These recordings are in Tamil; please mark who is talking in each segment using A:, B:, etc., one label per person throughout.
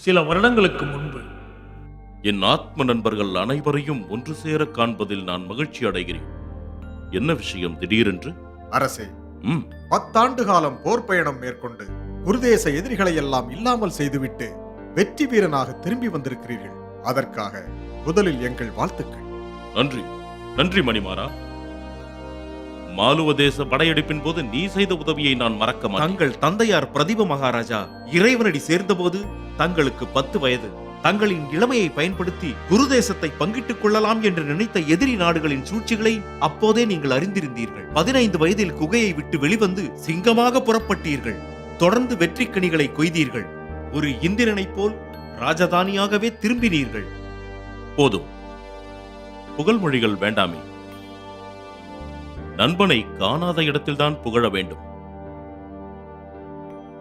A: சில வருடங்களுக்கு முன்பு
B: என் ஆத்ம நண்பர்கள் அனைவரையும் ஒன்று சேர காண்பதில் நான் மகிழ்ச்சி அடைகிறேன். என்ன விஷயம் திடீரென்று?
C: அரசே,
B: ம்
C: 10 ஆண்டு காலம் போர் பயணம் மேற்கொண்டு குருதேச எதிரிகளை எல்லாம் இல்லாமல் செய்துவிட்டு வெற்றி வீரனாக திரும்பி வந்திருக்கிறீர்கள். அதற்காக முதலில் எங்கள் வாழ்த்துக்கள்.
B: நன்றி நன்றி மணிமாறா. மாலுவ தேச படையெடுப்பின் போது நீ செய்த உதவியை நான் மறக்க மாட்டேன்.
D: தங்கள் தந்தையார் பிரதிப மகாராஜா இறைவனடி சேர்ந்தபோது தங்களுக்கு 10 வயது. தங்களின் இளமையை பயன்படுத்தி குருதேசத்தை பங்கிட்டுக் கொள்ளலாம் என்று நினைத்த எதிரி நாடுகளின் சூழ்ச்சிகளை அப்போதே நீங்கள் அறிந்திருந்தீர்கள். 15 வயதில் குகையை விட்டு வெளிவந்து சிங்கமாக புறப்பட்டீர்கள். தொடர்ந்து வெற்றி கனிகளை கொய்தீர்கள். ஒரு இந்திரனைப் போல் ராஜதானியாகவே திரும்பினீர்கள்.
B: போதும், புகழ்மொழிகள் வேண்டாமே. நண்பனை காணாத இடத்தில்தான் புகழ வேண்டும்.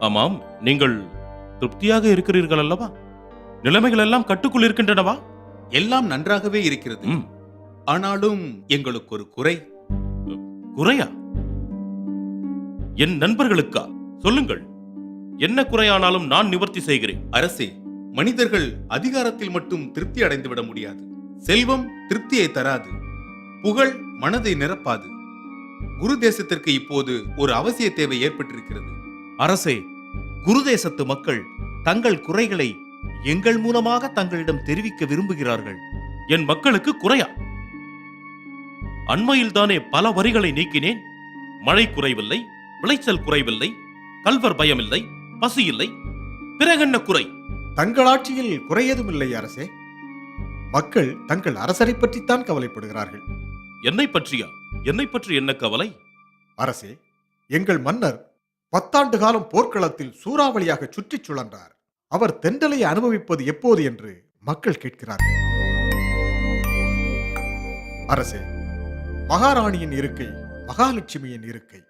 B: ஆமாம், நீங்கள் திருப்தியாக இருக்கிறீர்கள் அல்லவா? நிலைமைகள் எல்லாம் கட்டுக்குள் இருக்கின்றனவா?
D: எல்லாம் நன்றாகவே இருக்கிறது.
B: ம்,
D: ஆனாலும் எங்களுக்கு ஒரு குறை.
B: குறையா? என் நண்பர்களுக்கா? சொல்லுங்கள், என்ன குறையானாலும் நான் நிவர்த்தி செய்கிறேன்.
D: அரசே, மனிதர்கள் அதிகாரத்தில் மட்டும் திருப்தி அடைந்து விட முடியாது. செல்வம் திருப்தியை தராது. புகழ் மனதை நிரப்பாது. குரு தேசத்திற்கு இப்போது ஒரு அவசிய தேவை ஏற்பட்டிருக்கிறது. அரசே, குருதேசத்து மக்கள் தங்கள் குறைகளை எங்கள் மூலமாக தங்களிடம் தெரிவிக்க விரும்புகிறார்கள்.
B: என் மக்களுக்கு குறையா? அண்மையில் தானே பல வரிகளை நீக்கினேன். மழை குறைவில்லை, விளைச்சல் குறைவில்லை, கல்வர் பயமில்லை, பசி இல்லை. பிறகென்ன குறை?
C: தங்கள் ஆட்சியில் குறையதும் இல்லை அரசே. மக்கள் தங்கள் அரசரை பற்றித்தான் கவலைப்படுகிறார்கள்.
B: என்னை பற்றியா? என்னை பற்றி என்ன கவலை?
C: அரசே, எங்கள் மன்னர் 10 ஆண்டு காலம் போர்க்களத்தில் சூறாவளியாக சுற்றிச் சுழன்றார். அவர் தென்றலை அனுபவிப்பது எப்போது என்று மக்கள் கேட்கிறார்கள். அரசே, மகாராணியின் இருக்கை மகாலட்சுமியின் இருக்கை.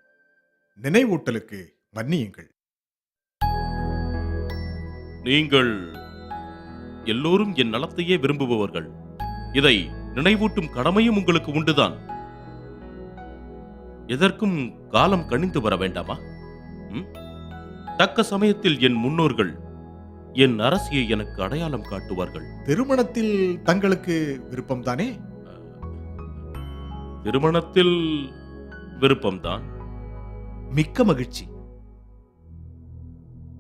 C: நினைவூட்டலுக்கு மன்னியுங்கள்.
B: நீங்கள் எல்லோரும் என் நலத்தையே விரும்புபவர்கள். இதை நினைவூட்டும் கடமையும் உங்களுக்கு உண்டுதான். எதற்கும் காலம் கணிந்து வர வேண்டாமா? தக்க சமயத்தில் என் முன்னோர்கள் என் அரசியை எனக்கு அடையாளம் காட்டுவார்கள்.
C: திருமணத்தில் தங்களுக்கு விருப்பம்தானே?
B: திருமணத்தில் விருப்பம்தான்.
D: மிக்க மகிழ்ச்சி.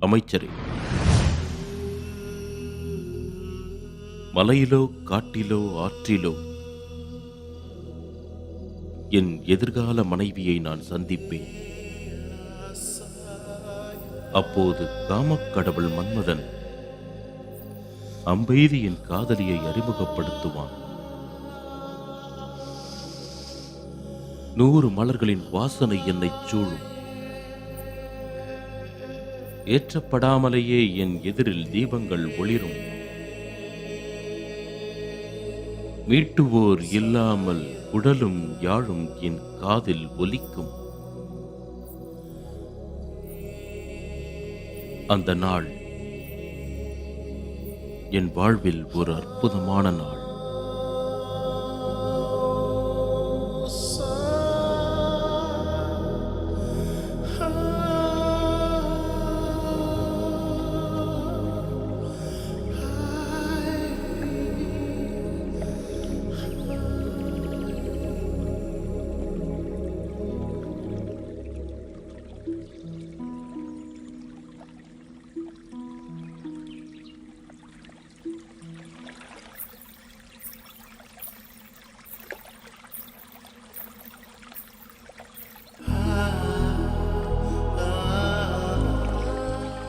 B: அமைச்சரே, மலையிலோ காட்டிலோ ஆற்றிலோ என் எதிர்கால மனைவியை நான் சந்திப்பேன். அப்போது காமக்கடவுள் மன்மதன் அம்பெய்தி என் காதலியை அறிமுகப்படுத்துவான். 100 மலர்களின் வாசனை என்னை சூழும். ஏற்றப்படாமலேயே என் எதிரில் தீபங்கள் ஒளிரும். மீட்டுவோர் இல்லாமல் உடலும் யாழும் என் காதில் ஒலிக்கும். அந்த நாள் என் வாழ்வில் ஒரு அற்புதமான நாள்.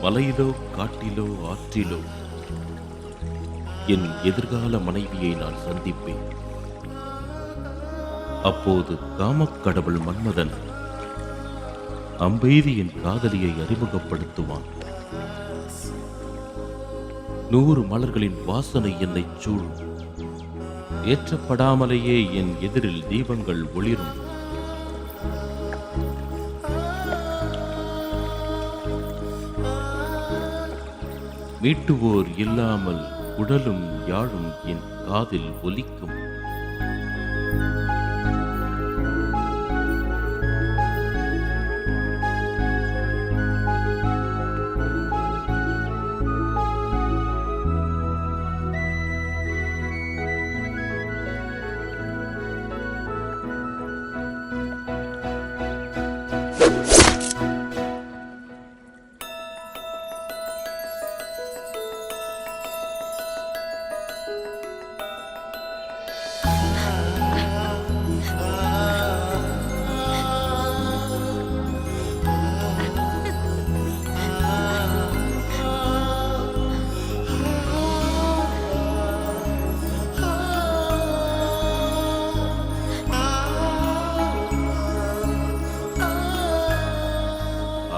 B: மலையிலோ காட்டிலோ ஆற்றிலோ என் எதிர்கால மனைவியை நான் சந்திப்பேன். அப்போது காமக்கடவுள் மன்மதன் அம்பெய்தி என் காதலியை அறிமுகப்படுத்துவான். 100 மலர்களின் வாசனை என்னை சூழும். ஏற்றப்படாமலேயே என் எதிரில் தீபங்கள் ஒளிரும். மீட்டுவோர் இல்லாமல் உடலும் யாழும் என் காதில் ஒலிக்கும்.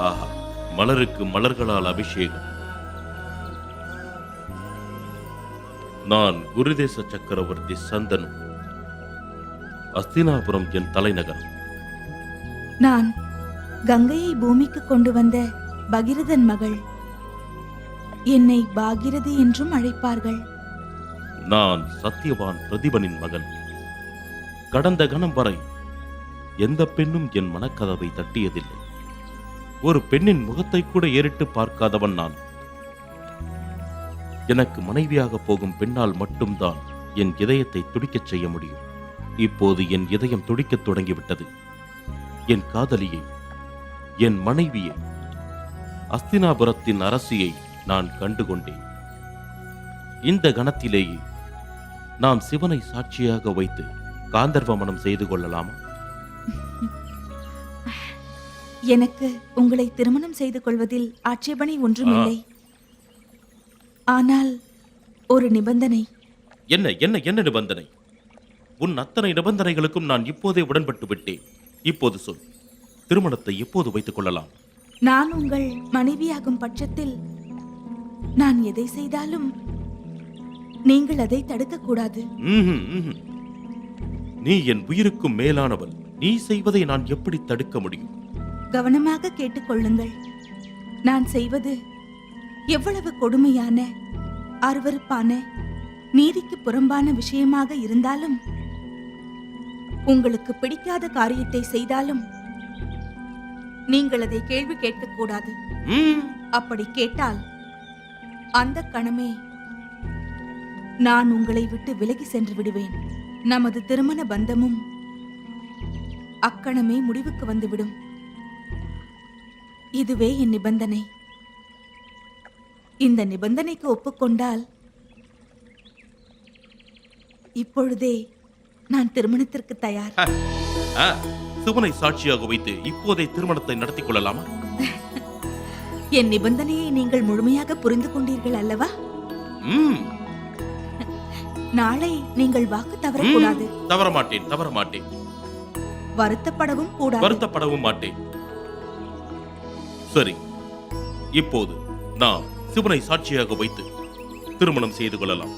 B: ஆஹா, மலருக்கு மலர்களால் அபிஷேகம். நான் குருதேச சக்கரவர்த்தி சந்தனு. அஸ்தினாபுரம் என் தலைநகரம்.
A: நான் கங்கையை பூமிக்கு கொண்டு வந்த பகிரதன் மகள். என்னை பாகிரதி என்றும் அழைப்பார்கள்.
B: நான் சத்தியவான் பிரதிபனின் மகன். கடந்த கணம் வரை எந்த பெண்ணும் என் மனக்கதவை தட்டியதில்லை. ஒரு பெண்ணின் முகத்தை கூட ஏறிட்டு பார்க்காதவன் நான். எனக்கு மனைவியாக போகும் பெண்ணால் மட்டும்தான் என் இதயத்தை துடிக்கச் செய்ய முடியும். இப்போது என் இதயம் துடிக்கத் தொடங்கிவிட்டது. என் காதலியை, என் மனைவியை, அஸ்தினாபுரத்தின் அரசியை நான் கண்டுகொண்டேன். இந்த கணத்திலேயே நாம் சிவனை சாட்சியாக வைத்து காந்தர்வ மனம் செய்து கொள்ளலாமா?
A: எனக்கு உங்களை திருமணம் செய்து கொள்வதில் ஆட்சேபனை ஒன்றுமில்லை. ஆனால் ஒரு நிபந்தனை.
B: என்ன என்ன என்ன நிபந்தனை? உன் அத்தனை நிபந்தனைகளுக்கும் நான் இப்போதே உடன்பட்டு விட்டேன். இப்போது சொல், திருமணத்தை எப்போது வைத்துக் கொள்ளலாம்?
A: நான் உங்கள் மனைவியாகும் பட்சத்தில் நான் எதை செய்தாலும் நீங்கள் அதை தடுக்கக்கூடாது.
B: நீ என் உயிருக்கும் மேலானவள். நீ செய்வதை நான் எப்படி தடுக்க முடியும்?
A: கவனமாக கேட்டுக்கொள்ளுங்கள். நான் செய்வது எவ்வளவு கொடுமையான, அருவருப்பான, நீதிக்கு புறம்பான விஷயமாக இருந்தாலும், உங்களுக்கு பிடிக்காத காரியத்தை செய்தாலும் நீங்கள் அதை கேள்வி கேட்கக்கூடாது. அப்படி கேட்டால் அந்த கணமே நான் உங்களை விட்டு விலகி சென்று விடுவேன். நமது திருமண பந்தமும் அக்கணமே முடிவுக்கு வந்துவிடும். இதுவே என் நிபந்தனை. இந்த நிபந்தனைக்கு ஒப்புக்கொண்டால் இப்பொழுதே நான் திருமணத்திற்கு தயார்.
B: சிவனை சாட்சியாக வைத்து இப்போதே திருமணத்தை நடத்திக் கொள்ளலாமா?
A: என் நிபந்தனையை நீங்கள் முழுமையாக புரிந்து கொண்டீர்கள் அல்லவா? நாளை நீங்கள் வாக்கு தவறக்கூடாது.
B: தவறமாட்டேன், தவறமாட்டேன்.
A: வருத்தப்படவும் கூடாது.
B: வருத்தப்படவும் மாட்டேன். சரி, இப்போது நாம் சிவனை சாட்சியாக வைத்து திருமணம் செய்து கொள்ளலாம்.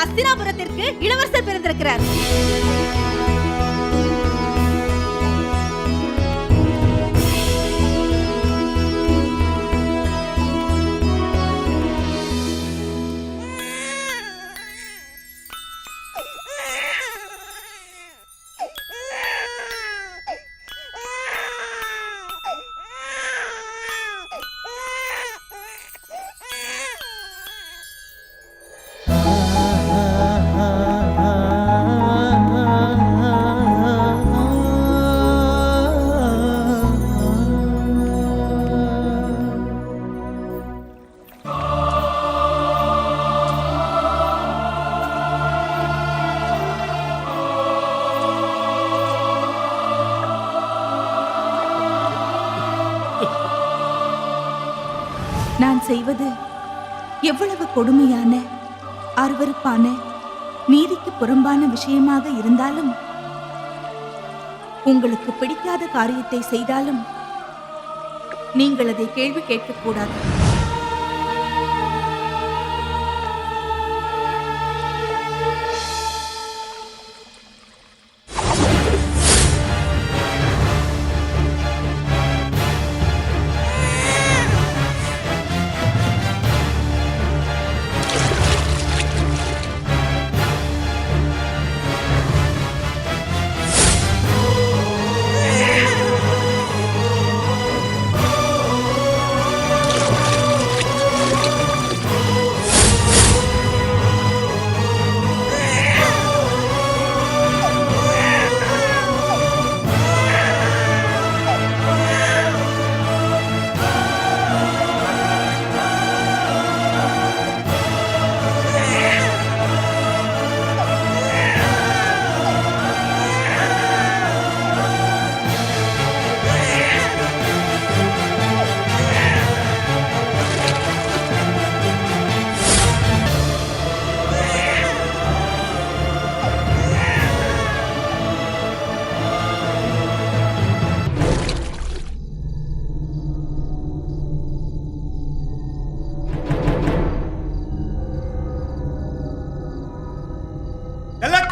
A: அஸ்தினாபுரத்திற்கு இளவரசர் பிறந்திருக்கிறார். செய்வது எவ்வளவு கொடுமையான, அருவருப்பான, நீதிக்கு புறம்பான விஷயமாக இருந்தாலும், உங்களுக்கு பிடிக்காத காரியத்தை செய்தாலும் நீங்கள் அதை கேள்வி கேட்கக்கூடாது.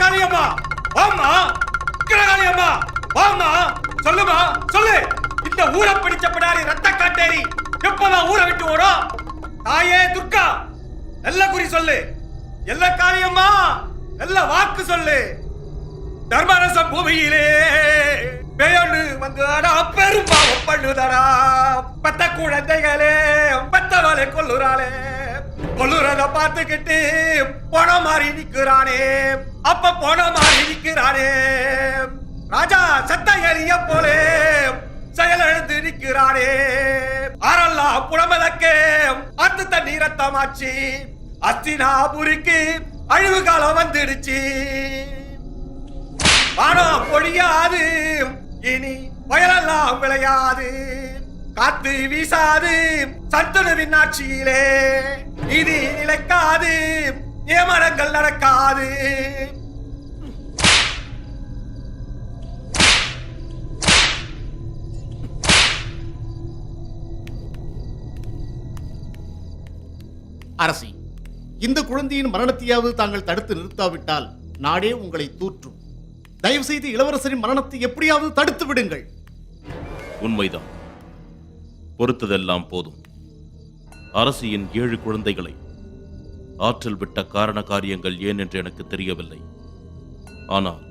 E: காளியம்மா வாம்மா, காளியம்மா வாம்மா, சொல்லுமா சொல்லு. இந்த ஊரை பிடிச்ச பிடாரி ரத்த காட்டேரி எப்பதான் ஊரை விட்டு ஓடும்? தாயே துர்கா, நல்ல குறி சொல்லு. எல்ல காளியம்மா, நல்ல வாக்கு சொல்லு. தர்மரசம் பூமியிலே பெயர்ந்து வந்தடா, பெரும்பாவம் பண்ணுதடா. பத்த குழந்தைகளே பத்தவளை கொல்லுறாளே, கொல்லுறத பார்த்துக்கிட்டு போன மாதிரி நிக்கிறானே, அப்ப போன மாதிரி நிக்கிறானே. ராஜா சத்த எரிய போலே செயலெழுந்து நிற்கிறானே. ஆரெல்லாம் புறமதக்கே அத்து தண்ணி ரத்தமாச்சு. அஸ்தினாபுரிக்கு அழிவு காலம் வந்துடுச்சு. வானம் பொழியாது, இனி வயலெல்லாம் விளையாது. காத்து வீசாது சத்துணுவின் ஆட்சியிலே, நீதி நிலைக்காது, நியமனங்கள் நடக்காது.
F: அரசி, இந்த குழந்தையின் மரணத்தையாவது தாங்கள் தடுத்து நிறுத்தாவிட்டால் நாடே உங்களை தூற்றும். தயவு செய்து இளவரசரின் மரணத்தை எப்படியாவது தடுத்து விடுங்கள்.
B: உண்மைதான், பொறுத்ததெல்லாம் போதும். அரசியின் 7 குழந்தைகளை ஆற்றல் விட்ட காரண காரியங்கள் ஏன் என்று எனக்கு தெரியவில்லை. ஆனால்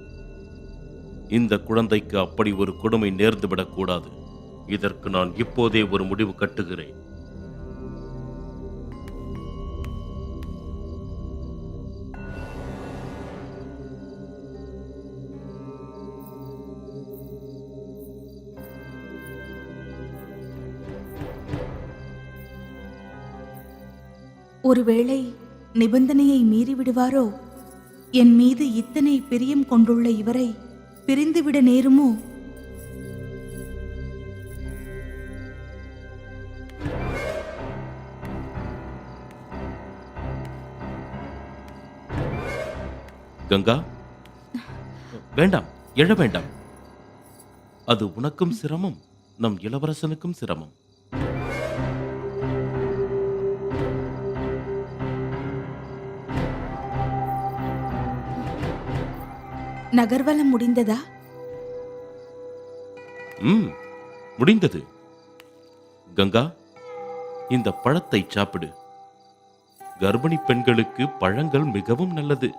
B: இந்த குழந்தைக்கு அப்படி ஒரு கொடுமை நேர்ந்துவிடக் கூடாது. இதற்கு நான் இப்போதே ஒரு முடிவு கட்டுகிறேன்.
A: ஒருவேளை நிபந்தனையை மீறிவிடுவாரோ? என் மீது இத்தனை பிரியம் கொண்டுள்ள இவரை பிரிந்துவிட நேருமோ?
B: கங்கா, வேண்டாம், எழ வேண்டாம். அது உனக்கும் சிரமம், நம் இளவரசனுக்கும் சிரமம்.
A: நகர்வலம் முடிந்ததா?
B: முடிந்தது. கங்கா, இந்த பழத்தை சாப்பிடு. கர்ப்பிணி பெண்களுக்கு பழங்கள் மிகவும் நல்லது.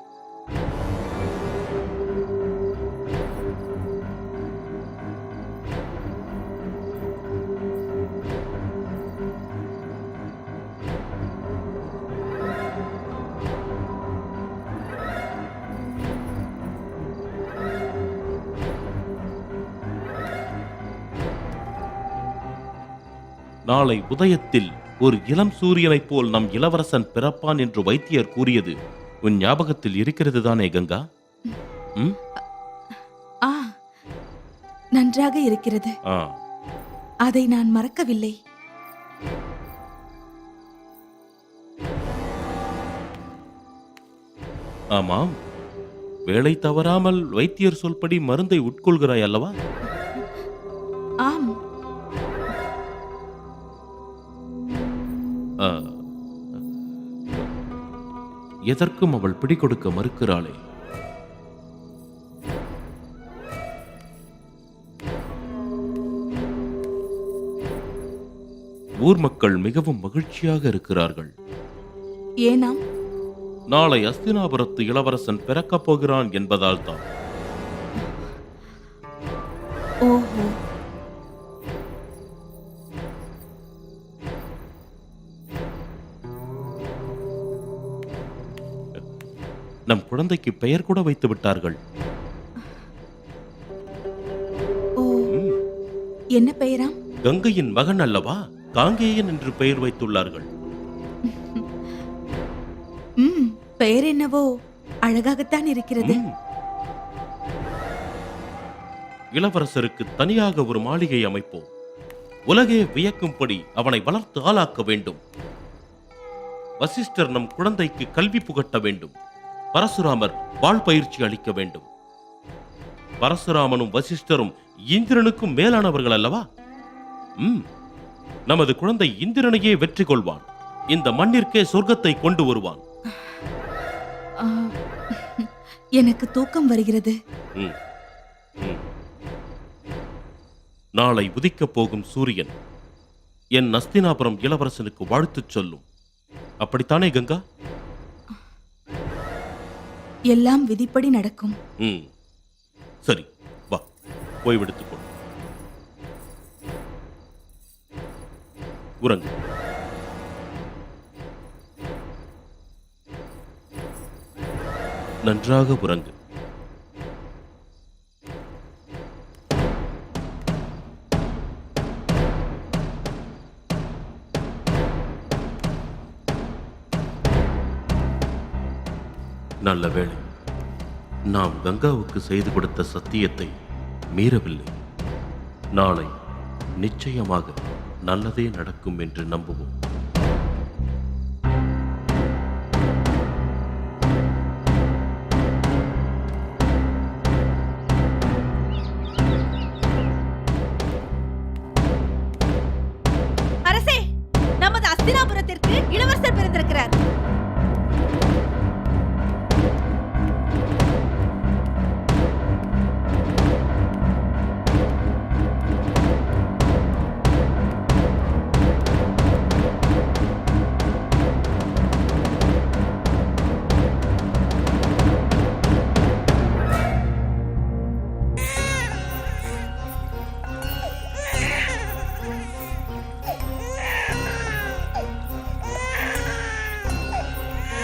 B: நாளை உதயத்தில் ஒரு இளம் சூரியனைப் போல் நம் இளவரசன் பிறப்பான் என்று வைத்தியர் கூறியது உன் ஞாபகத்தில் இருக்கிறது தானே கங்கா?
A: நன்றாக இருக்கிறது. அதை நான் மறக்கவில்லை.
B: ஆமாம், வேலை தவறாமல் வைத்தியர் சொல்படி மருந்தை உட்கொள்கிறாய் அல்லவா?
A: ஆம்.
B: ஆ, எதற்கும் அவள் பிடிகொடுக்க மறுக்கிறாளே. ஊர் மக்கள் மிகவும் மகிழ்ச்சியாக இருக்கிறார்கள்.
A: ஏனாம்?
B: நாளை அஸ்தினாபுரத்து இளவரசன் பிறக்கப் போகிறான் என்பதால் தான்.
A: ஓஹோ.
B: நம் குழந்தைக்கு பெயர் கூட வைத்து விட்டார்கள்.
A: ஓ,
B: ம்,
A: என்ன பெயராம்?
B: கங்கையின் மகன் அல்லவா, காங்கேயன் என்று பெயர் வைத்துள்ளார்கள்.
A: பெயர் என்னவோ அழகாகத்தான் இருக்கிறது.
B: ம். இளவரசருக்கு தனியாக ஒரு மாளிகை அமைப்போம். உலகே வியக்கும்படி அவனை வளர்த்து ஆளாக்க வேண்டும். வசிஷ்டர் நம் குழந்தைக்கு கல்வி புகட்ட வேண்டும். பரசுராமர் வாழ் பயிற்சி அளிக்க வேண்டும். பரசுராமனும் வசிஷ்டரும் இந்திரனுக்கும் மேலானவர்கள் அல்லவா? நமது குழந்தை இந்திரனையே வெற்றி கொள்வான். இந்த மண்ணிற்கே சொர்க்கத்தை கொண்டு வருவான்.
A: ஆ, எனக்கு தூக்கம் வருகிறது.
B: ம், ம். நாளை உதிக்கப் போகும் சூரியன் என் அஸ்தினாபுரம் இளவரசனுக்கு வாழ்த்துச் சொல்லும். அப்படித்தானே கங்கா?
A: எல்லாம் விதிப்படி நடக்கும்.
B: ம், சரி, வா, ஓய்வெடுத்துக் கொள். உறங்கு. நன்றாக உறங்கு. நல்ல வேளை, நாம் கங்காவுக்கு செய்து கொடுத்த சத்தியத்தை மீறவில்லை. நாளை நிச்சயமாக நல்லதே நடக்கும் என்று நம்புவோம்.
G: அரசே, நமது அஸ்தினாபுரத்திற்கு இளவரசர் பிறந்திருக்கிறார்.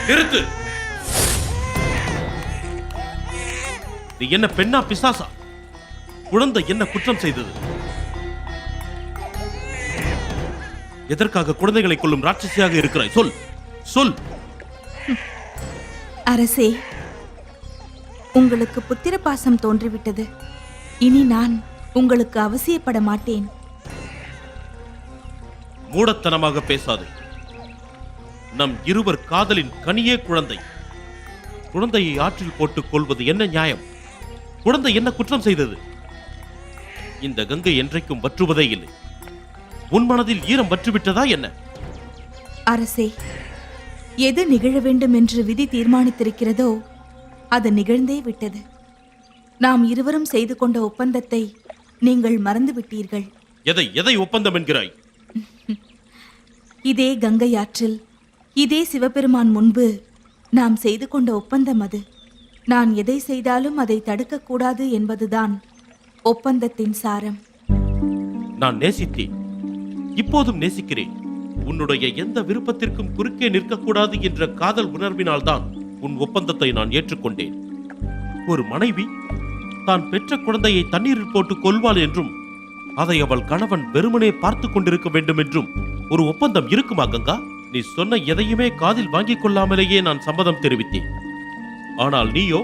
B: நிறுத்து! நீ என்ன பெண்ணா பிசாசா? குழந்தை என்ன குற்றம் செய்தது? எதற்காக குழந்தைகளை கொல்லும் ராட்சசியாக இருக்கிறாய்? சொல், சொல்.
A: அரசே, உங்களுக்கு புத்திர பாசம் தோன்றிவிட்டது. இனி நான் உங்களுக்கு அவசியப்பட மாட்டேன்.
B: மூடத்தனமாக பேசாதே. நம் இருவர் காதலின் கனியே குழந்தை. குழந்தையை ஆற்றில் போட்டுக் கொள்வது என்ன நியாயம்? குழந்தை என்ன குற்றம் செய்தது? இந்த கங்கை என்றைக்கும் வற்றுவதே இல்லை. உன் மனதில் ஈரம் வற்றுவிட்டதா என்ன?
A: அரசே, எது நிகழ வேண்டும் என்று விதி தீர்மானித்திருக்கிறதோ அது நிகழ்ந்தே விட்டது. நாம் இருவரும் செய்து கொண்ட ஒப்பந்தத்தை நீங்கள் மறந்துவிட்டீர்கள்.
B: எதை எதை ஒப்பந்தம் என்கிறாய்?
A: இதே கங்கை ஆற்றில் இதே சிவபெருமான் முன்பு நாம் செய்து கொண்ட ஒப்பந்தம் அது. நான் எதை செய்தாலும் அதை தடுக்கக்கூடாது என்பதுதான் ஒப்பந்தத்தின் சாரம்.
B: நான் நேசித்தேன், இப்போதும் நேசிக்கிறேன். உன்னுடைய எந்த விருப்பத்திற்கும் குறுக்கே நிற்கக்கூடாது என்ற காதல் உணர்வினால்தான் உன் ஒப்பந்தத்தை நான் ஏற்றுக்கொண்டேன். ஒரு மனைவி தான் பெற்ற குழந்தையை தண்ணீரில் போட்டு கொல்வாள் என்றும் அதை அவள் கணவன் வெறுமனே பார்த்து கொண்டிருக்க வேண்டும் என்றும் ஒரு ஒப்பந்தம் இருக்குமா கங்கா? நீ சொன்ன எதையுமே காதில் வாங்கிக் கொள்ளாமலேயே நான் சம்மதம் தெரிவித்தேன். ஆனால் நீயோ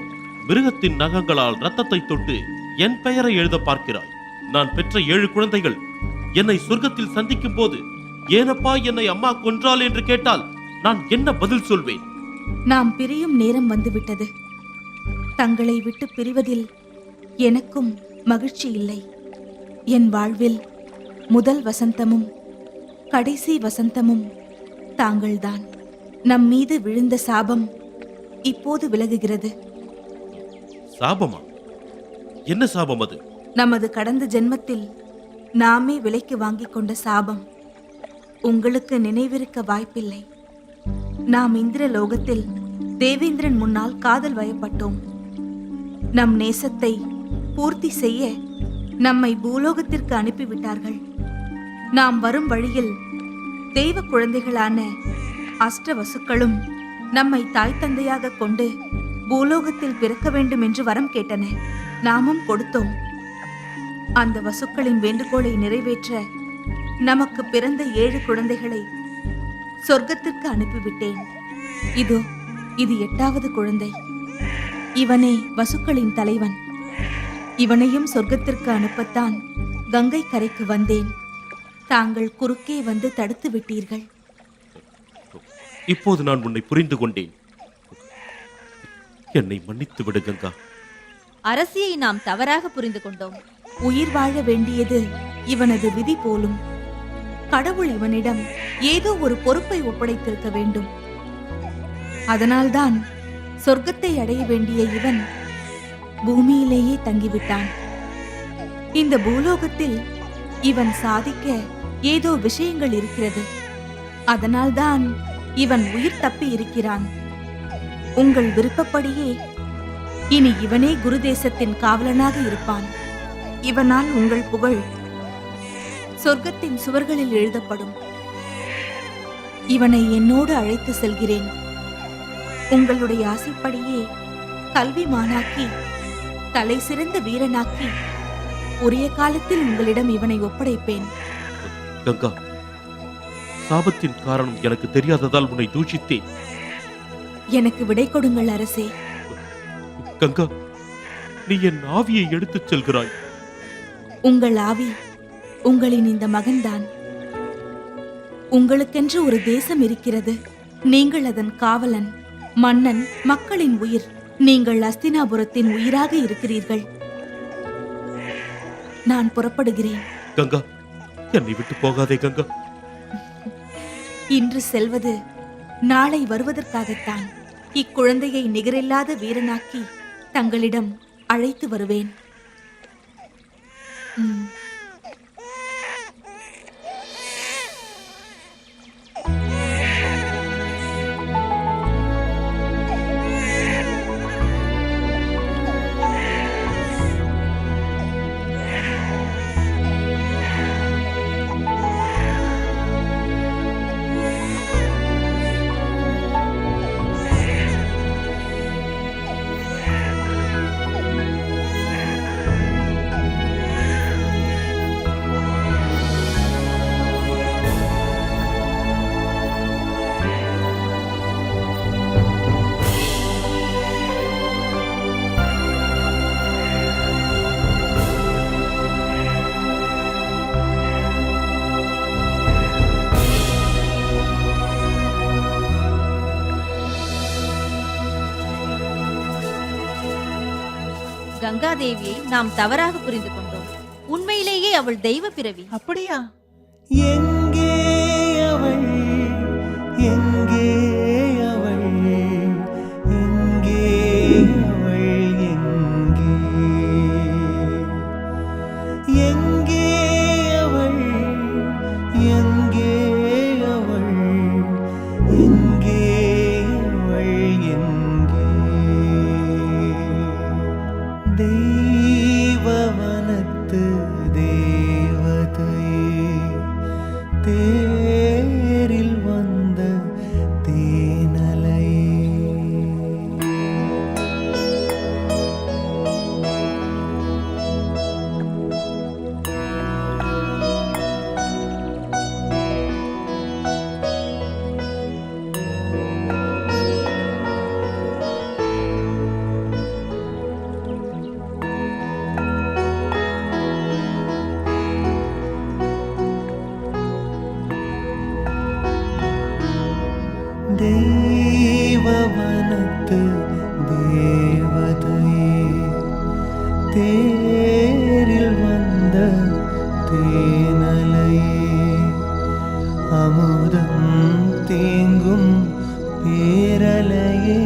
B: மிருகத்தின் நகங்களால் ரத்தத்தை தொட்டு என் பெயரை எழுத பார்க்கிறாய். நான் பெற்ற 7 குழந்தைகள் என்னை சொர்க்கத்தில் சந்திக்கும் போது ஏனப்பா என்னை அம்மா கொன்றாள் என்று கேட்டால் நான் என்ன பதில் சொல்வேன்?
A: நாம் பிரியும் நேரம் வந்துவிட்டது. தங்களை விட்டு பிரிவதில் எனக்கும் மகிழ்ச்சி இல்லை. என் வாழ்வில் முதல் வசந்தமும் கடைசி வசந்தமும் தாங்கள்தான். நம் மீது விழுந்த சாபம் இப்போது விலகுகிறது.
B: சாபமா? என்ன சாபம் அது?
A: நமது கடந்த ஜென்மத்தில் நாமே விலைக்கு வாங்கிக் கொண்ட சாபம். உங்களுக்கு நினைவிருக்க வாய்ப்பில்லை. நாம் இந்திர லோகத்தில் தேவேந்திரன் முன்னால் காதல் வயப்பட்டோம். நம் நேசத்தை பூர்த்தி செய்ய நம்மை பூலோகத்திற்கு அனுப்பிவிட்டார்கள். நாம் வரும் வழியில் தெய்வ குழந்தைகளான அஷ்டவசுக்களும் நம்மை தாய் தந்தையாக கொண்டு பூலோகத்தில் பிறக்க வேண்டும் என்று வரம் கேட்டன. நாமும் கொடுத்தோம். அந்த வசுக்களின் வேண்டுகோளை நிறைவேற்ற நமக்கு பிறந்த 7 குழந்தைகளை சொர்க்கத்திற்கு அனுப்பிவிட்டேன். இது 8வது குழந்தை. இவனே வசுக்களின் தலைவன். இவனையும் சொர்க்கத்திற்கு அனுப்பத்தான் கங்கை கரைக்கு வந்தேன். தாங்கள் குறுக்கே வந்து தடுத்து விட்டீர்கள்.
B: இப்போது நான் உன்னை புரிந்து கொண்டேன். என்னை மன்னித்து விடு கங்கா.
G: அரசியை நாம் தவறாக புரிந்து கொண்டோம்.
A: உயிர் வாழ வேண்டியது இவனது விதி போலும். கடவுள் இவனிடம் ஏதோ ஒரு பொறுப்பை ஒப்படைத்திருக்க வேண்டும். அதனால்தான் சொர்க்கத்தை அடைய வேண்டிய இவன் பூமியிலேயே தங்கிவிட்டான். இந்த பூலோகத்தில் இவன் சாதிக்க ஏதோ விஷயங்கள் இருக்கிறது. அதனால்தான் இவன் உயிர் தப்பி இருக்கிறான். உங்கள் விருப்பப்படியே இனி இவனே குருதேசத்தின் காவலனாக இருப்பான். இவனால் உங்கள் புகழ் சொர்க்கத்தின் சுவர்களில் எழுதப்படும். இவனை என்னோடு அழைத்து செல்கிறேன். உங்களுடைய ஆசைப்படியே கல்விமானாக்கி தலை சிறந்த வீரனாக்கி உரிய காலத்தில் உங்களிடம் இவனை ஒப்படைப்பேன்.
B: கங்கா, சாபத்தின் காரணம் எனக்கு தெரியாததால் உன்னை தூஷித்தேன்.
A: எனக்கு விடை கொடுங்கள் அரசே.
B: கங்கா, நீ என் ஆவியை எடுத்துச் செல்கிறாய்.
A: உங்கள் ஆவி உங்களின் இந்த மகன்தான். உங்களுக்கென்று ஒரு தேசம் இருக்கிறது. நீங்கள் அதன் காவலன், மன்னன், மக்களின் உயிர். நீங்கள் அஸ்தினாபுரத்தின் உயிராக இருக்கிறீர்கள். நான் புறப்படுகிறேன்.
B: கங்கா, என்னை விட்டு போகாதே கங்கா.
A: இன்று செல்வது நாளை வருவதற்காகத்தான். இக்குழந்தையை நிகரில்லாத வீரனாக்கி தங்களிடம் அழைத்து வருவேன்.
G: கங்காதேவியை நாம் தவறாக புரிந்து கொண்டோம். உண்மையிலேயே அவள் தெய்வ பிறவி.
H: அப்படியா? எங்கே அவள், எங்கே அவள், எங்கே அவள், எங்கே அவள், எங்கே அவள், எங்கே அவள், எங்கே தெய்வவனத்து தேவதை தேரில் வந்த தேனலை. தெய்வ தேவவனத்து தேவதையே தேரில் வந்த தேனலையே அமுதம் தேங்கும் பேரலையே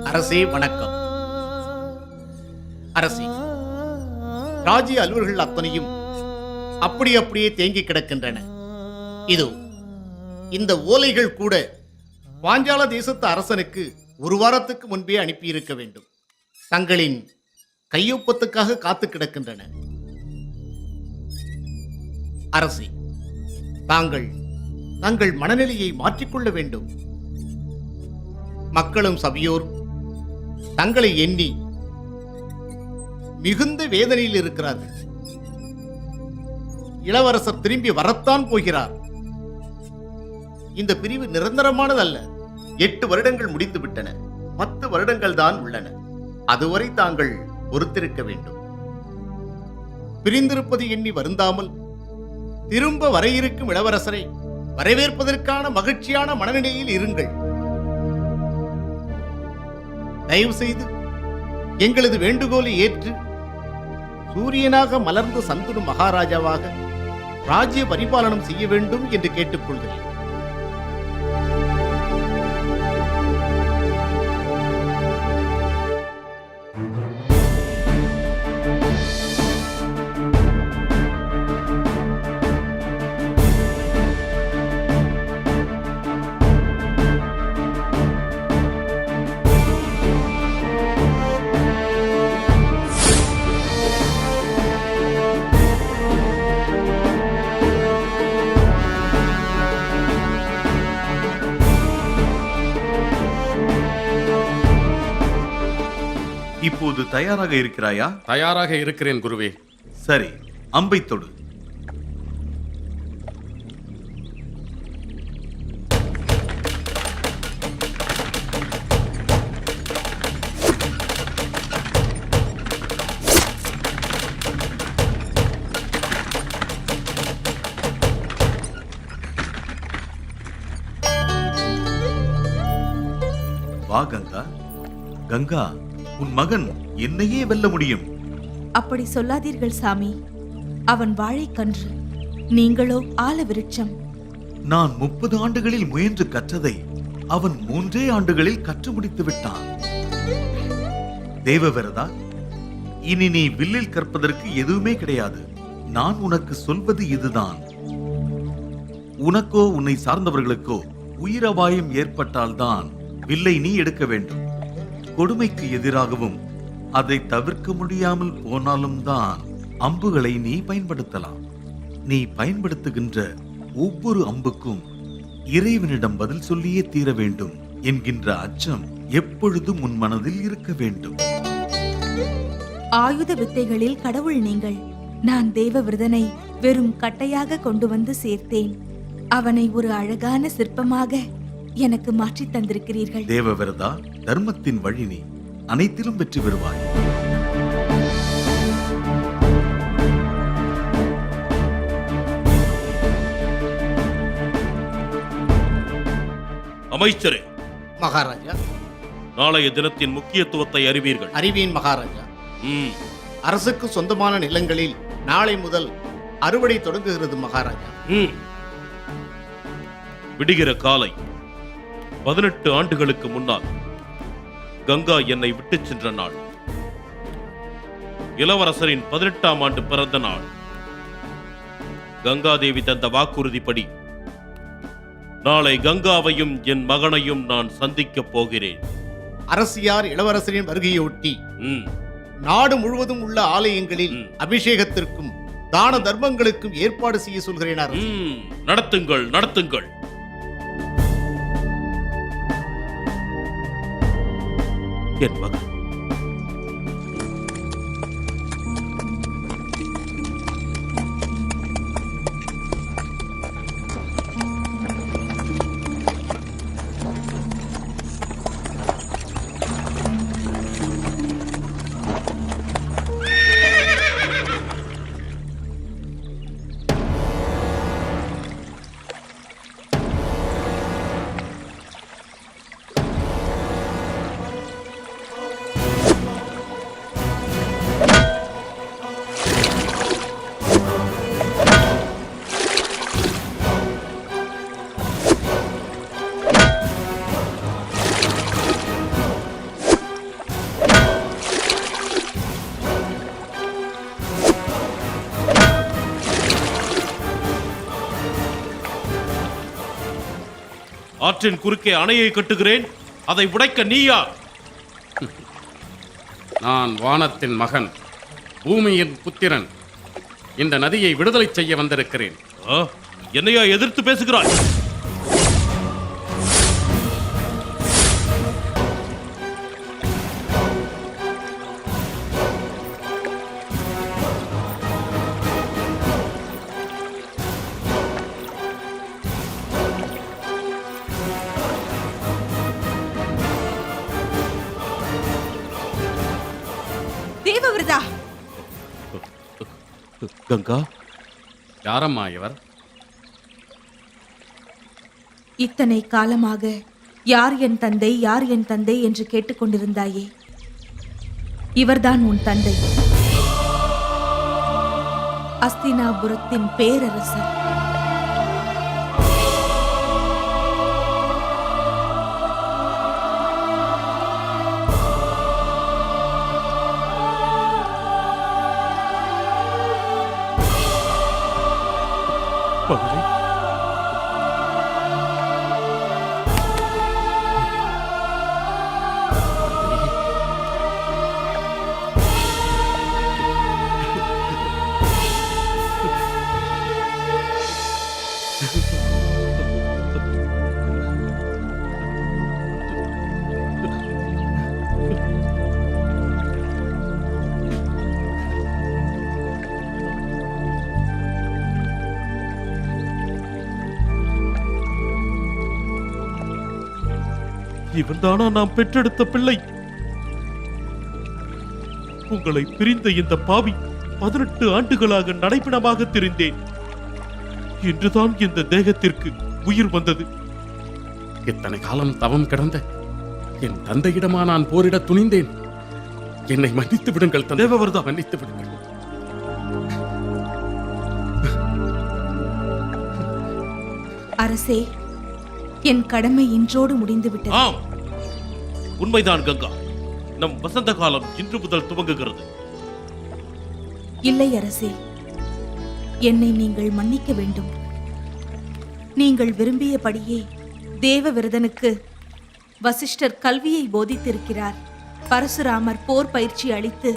F: அரசே வணக்கம். அரசே, ராஜ்ய அலுவல்கள் அத்தனையும் அப்படியே தேங்கி கிடக்கின்றன. இதோ இந்த ஓலைகள் கூட பாஞ்சால தேசத்து அரசனுக்கு ஒரு வாரத்துக்கு முன்பே அனுப்பியிருக்க வேண்டும். தங்களின் கையொப்பத்துக்காக காத்து கிடக்கின்றன. அரசே, தங்கள் மனநிலையை மாற்றிக்கொள்ள வேண்டும். மக்களும் சபையோரும் தங்களை எண்ணி மிகுந்த வேதனையில் இருக்கிறார்கள். இளவரசர் திரும்பி வரத்தான் போகிறார். இந்த பிரிவு நிரந்தரமானதல்ல. 8 வருடங்கள் முடிந்து விட்டன. 10 வருடங்கள் தான் உள்ளன. அதுவரை தாங்கள் பொறுத்திருக்க வேண்டும். பிரிந்திருப்பது எண்ணி வருந்தாமல் திரும்ப வர இருக்கும் இளவரசரை வரவேற்பதற்கான மகிழ்ச்சியான மனநிலையில் இருங்கள். தயவு செய்து எங்களது வேண்டுகோளை ஏற்று சூரியனாக மலர்ந்த சந்துரு மகாராஜாவாக ராஜ்ய பரிபாலனம் செய்ய வேண்டும் என்று கேட்டுக்கொள்கிறேன்.
D: இப்போது தயாராக இருக்கிறாயா?
I: தயாராக இருக்கிறேன் குருவே.
D: சரி, அம்பை தொடு. வா கங்கா. கங்கா, உன் மகன் என்னையே வெல்ல முடியும்.
A: அப்படி சொல்லாதீர்கள் சாமி. அவன் வாழைக்கன்று, நீங்களோ ஆல விருட்சம்.
D: நான் 30 ஆண்டுகளில் முயன்று கற்றதை அவன் 3 ஆண்டுகளில் கற்று முடித்து விட்டான். தேவவிரதா, இனி நீ வில்லில் கற்பதற்கு எதுவுமே கிடையாது. நான் உனக்கு சொல்வது இதுதான். உனக்கோ உன்னை சார்ந்தவர்களுக்கோ உயிரபாயம் ஏற்பட்டால்தான் வில்லை நீ எடுக்க வேண்டும். கொடுமைக்கு எதிராகவும் அதை தவிர்க்க முடியாமல் போனாலும் தான் அம்புகளை நீ பயன்படுத்தலாம். நீ பயன்படுத்துகின்ற ஒவ்வொரு அம்புக்கும் இறைவனிடம் பதில் சொல்லியே தீர வேண்டும் என்கின்ற அச்சம் எப்பொழுதும் உன் மனதில் இருக்க வேண்டும்.
A: ஆயுத வித்தைகளில் கடவுள் நீங்கள். நான் தேவவிரதனை வெறும் கட்டையாக கொண்டு வந்து சேர்த்தேன். அவனை ஒரு அழகான சிற்பமாக எனக்கு மாற்றித் தந்திருக்கிறீர்கள்.
D: தேவவிரதா, தர்மத்தின் வழி நீ அனைத்திலும் வெற்றி பெறுவாய்.
B: அமைச்சரே,
F: மகாராஜா,
B: நாளைய தினத்தின் முக்கியத்துவத்தை அறிவீர்கள்.
F: அறிவீன் மகாராஜா.
B: ம்,
F: அரசுக்கு சொந்தமான நிலங்களில் நாளை முதல் அறுவடை தொடங்குகிறது மகாராஜா.
B: ம். விடுகிற காலை 18 ஆண்டுகளுக்கு முன்னால் கங்கா என்னை விட்டுச் சென்ற நாள். இளவரசரின் 18ஆம் ஆண்டு பிறந்த நாள். கங்காதேவி தந்த வாக்குறுதிப்படி நாளை கங்காவையும் என் மகனையும் நான் சந்திக்கப் போகிறேன்.
F: அரசியார் இளவரசரின் வருகையொட்டி
B: ம்,
F: நாடு முழுவதும் உள்ள ஆலயங்களில்
B: ம்.
F: அபிஷேகத்திற்கும் தான தர்மங்களுக்கும் ஏற்பாடு செய்ய சொல்கிறேன் அரசே.
B: ம். நடத்துங்கள், நடத்துங்கள். என் மகன் ஆற்றின் குறுக்கே அணையை கட்டுகிறேன். அதை உடைக்க நீயா?
I: நான் வானத்தின் மகன், பூமியின் புத்திரன். இந்த நதியை விடுதலை செய்ய வந்திருக்கிறேன்.
B: ஆ, என்னையா எதிர்த்து பேசுகிறாய்?
A: தேவவிரதா,
B: கங்கா,
I: யாரம்மா இவர்?
A: இத்தனை காலமாக யார் என் தந்தை, யார் என் தந்தை என்று கேட்டுக்கொண்டிருந்தாயே, இவர்தான் உன் தந்தை, அஸ்தினாபுரத்தின் பேரரசர்.
B: மகளே, இவன்தானா நாம் பெற்றெடுத்த பிள்ளை? உங்களை பிரிந்த இந்த பாவி 18 ஆண்டுகளாக நடைப்பிணமாக திரிந்தேன். இன்றுதான் இந்த தேகத்திற்கு உயிர் வந்தது.
I: இத்தனை காலம் தவம் கிடந்த என் தந்தையிடமா நான் போரிட துணிந்தேன். என்னை மன்னித்து விடுங்கள் தந்தை.
B: தேவவர்தா,
I: மன்னித்து விடுங்கள்.
A: அரசே, என் கடமை இன்றோடு முடிந்துவிட்டது.
B: ஆம், உண்மைதான் கங்கா. நம் வசந்த காலம் இன்று முதல் துவங்குகிறது.
A: இல்லை அரசே, என்னை நீங்கள் மன்னிக்க வேண்டும். நீங்கள் விரும்பியபடியே தேவவிரதனுக்கு வசிஷ்டர் கல்வியை போதித்திருக்கிறார். பரசுராமர் போர் பயிற்சி அளித்து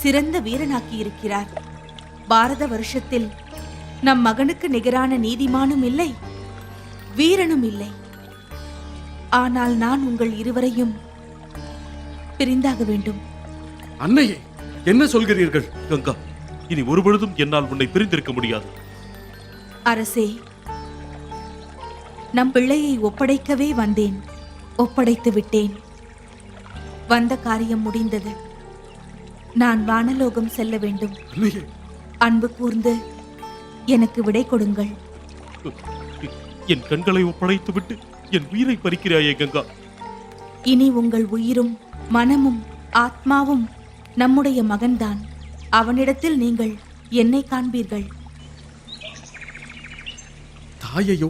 A: சிறந்த வீரனாக்கி இருக்கிறார். பாரத வருஷத்தில் நம் மகனுக்கு நிகரான நீதிமானும் இல்லை, வீரனும் இல்லை. ஆனால் நான் உங்கள் இருவரையும் பிரிந்தாக வேண்டும்.
I: அன்னையே, என்ன சொல்கிறீர்கள்?
B: கங்கா, இனி ஒருபொழுதும் என்னால் உன்னை பிரிந்திருக்க முடியாது.
A: அரசே, நம் பிள்ளையை ஒப்படைக்கவே வந்தேன். ஒப்படைத்து விட்டேன். வந்த காரியம் முடிந்தது. நான் வானலோகம் செல்ல வேண்டும்.
I: அன்னையே,
A: அன்பு கூர்ந்து எனக்கு விடை கொடுங்கள்.
B: என் கண்களை ஒப்படைத்து விட்டு என் உயிரை பறிக்கிறாயே கங்கா.
A: இனி உங்கள் உயிரும் மனமும் ஆத்மாவும் நம்முடைய மகன்தான். அவனிடத்தில் நீங்கள் என்னை காண்பீர்கள்.
I: தாயையோ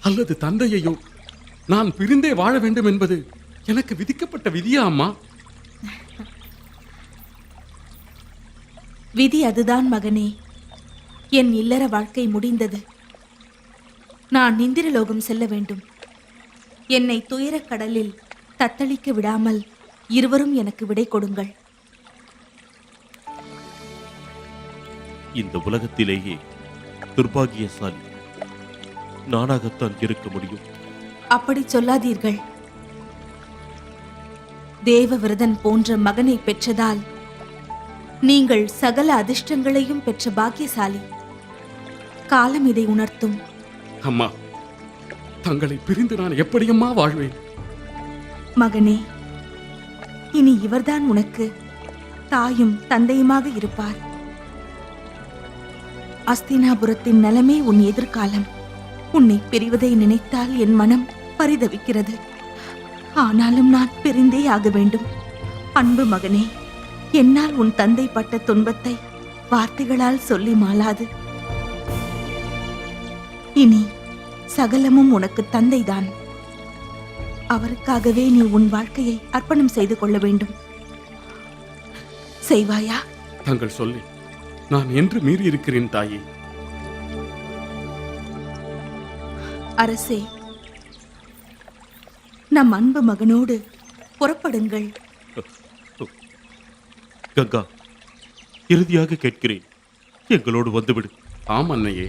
I: அல்லது தந்தையையோ நான் பிரிந்தே வாழ வேண்டும் என்பது எனக்கு விதிக்கப்பட்ட விதியா அம்மா?
A: விதி அதுதான் மகனே. என் இல்லற வாழ்க்கை முடிந்தது. நான் இந்திரலோகம் செல்ல வேண்டும். என்னை துயரக் கடலில் தத்தளிக்க விடாமல் இருவரும் எனக்கு விடை கொடுங்கள்.
B: இந்த உலகத்திலேயே துர்பாகியசாலி நானாகத்தான் இருக்க முடியும்.
A: அப்படி சொல்லாதீர்கள். தேவவிரதன் போன்ற மகனை பெற்றதால் நீங்கள் சகல அதிர்ஷ்டங்களையும் பெற்ற பாக்கியசாலி. காலம் இதை உணர்த்தும்.
I: அம்மா, தங்களை பிரிந்து நான் எப்படியம்மா வாழ்வேன்?
A: மகனே, இனி இவர்தான் உனக்கு தாயும் தந்தையுமாக இருப்பார். அஸ்தினாபுரத்தின் நலமே உன் எதிர்காலம். உன்னை பிரிவதை நினைத்தால் என் மனம் பரிதவிக்கிறது. ஆனாலும் நான் பிரிந்தே ஆக வேண்டும். அன்பு மகனே, என்னால் உன் தந்தை பட்ட துன்பத்தை வார்த்தைகளால் சொல்லி மாளாது. இனி சகலமும் உனக்கு தந்தைதான். அவருக்காகவே நீ உன் வாழ்க்கையை அர்ப்பணம் செய்து கொள்ள வேண்டும். செய்வாயா?
I: தங்கள் சொல்லி நான் என்று மீறி இருக்கிறேன் தாயே.
A: அரசே, நம் அன்பு மகனோடு புறப்படுங்கள்.
B: கங்கா, இறுதியாக கேட்கிறேன், எங்களோடு வந்துவிடு.
I: ஆம் அன்னையே.